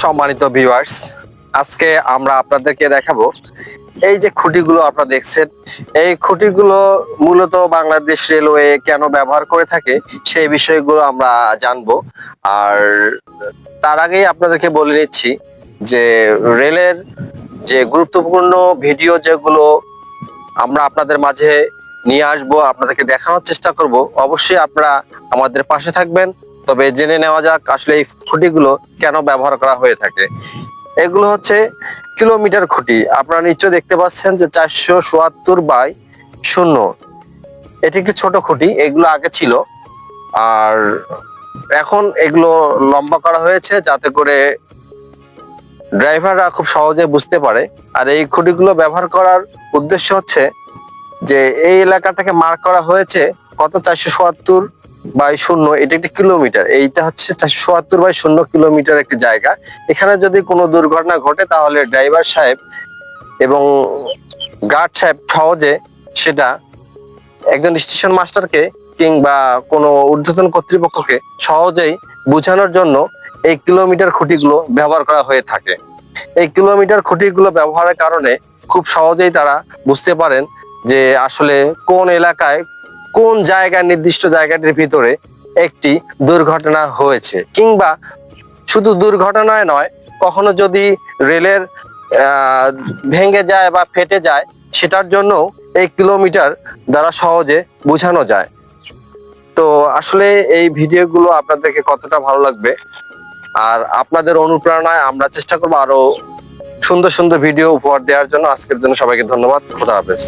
সম্মানিত ভিউয়ার্স, আজকে আমরা আপনাদেরকে দেখাবো এই যে খুঁটিগুলো আপনারা দেখছেন, এই খুঁটিগুলো মূলত বাংলাদেশ রেলওয়ে কেন ব্যবহার করে থাকে সেই বিষয়গুলো আমরা জানবো। আর তার আগেই আপনাদেরকে বলে নিচ্ছি যে রেলের যে গুরুত্বপূর্ণ ভিডিও যেগুলো আমরা আপনাদের মাঝে নিয়ে আসবো, আপনাদেরকে দেখানোর চেষ্টা করব। অবশ্যই আপনারা আমাদের পাশে থাকবেন। তবে জেনে নেওয়া যাক আসলে এই খুঁটিগুলো কেন ব্যবহার করা হয়ে থাকে। এগুলো হচ্ছে কিলোমিটার খুঁটি। আপনারা নিশ্চয় দেখতে পাচ্ছেন যে 474/0। এটি একটি ছোট খুঁটি, এগুলো আগে ছিল। আর এখন এগুলো লম্বা করা হয়েছে যাতে করে ড্রাইভাররা খুব সহজে বুঝতে পারে। আর এই খুঁটিগুলো ব্যবহার করার উদ্দেশ্য হচ্ছে যে এই এলাকাটাকে মার্ক করা হয়েছে কত, 474/0। এটা একটি কিলোমিটার, এইটা হচ্ছে 474/0 কিলোমিটার একটি জায়গা। এখানে যদি কোনো দুর্ঘটনা ঘটে তাহলে ড্রাইভার সাহেব এবং গার্ড সাহেব সহজে সেটা একজন স্টেশন মাস্টারকে কিংবা কোনো ঊর্ধ্বতন কর্তৃপক্ষকে সহজেই বোঝানোর জন্য এই কিলোমিটার খুঁটিগুলো ব্যবহার করা হয়ে থাকে। এই কিলোমিটার খুঁটিগুলো ব্যবহারের কারণে খুব সহজেই তারা বুঝতে পারেন যে আসলে কোন এলাকায় কোন জায়গায়, নির্দিষ্ট জায়গাটির ভিতরে একটি দুর্ঘটনা হয়েছে। কিংবা শুধু দুর্ঘটনায় নয়, কখনো যদি রেলের ভেঙে যায় বা ফেটে যায়, সেটার জন্য এই কিলোমিটার দ্বারা সহজে বোঝানো যায়। তো আসলে এই ভিডিওগুলো আপনাদেরকে কতটা ভালো লাগবে, আর আপনাদের অনুপ্রেরণায় আমরা চেষ্টা করবো আরো সুন্দর সুন্দর ভিডিও উপহার দেওয়ার জন্য। আজকের জন্য সবাইকে ধন্যবাদ। খোদা হাফেজ।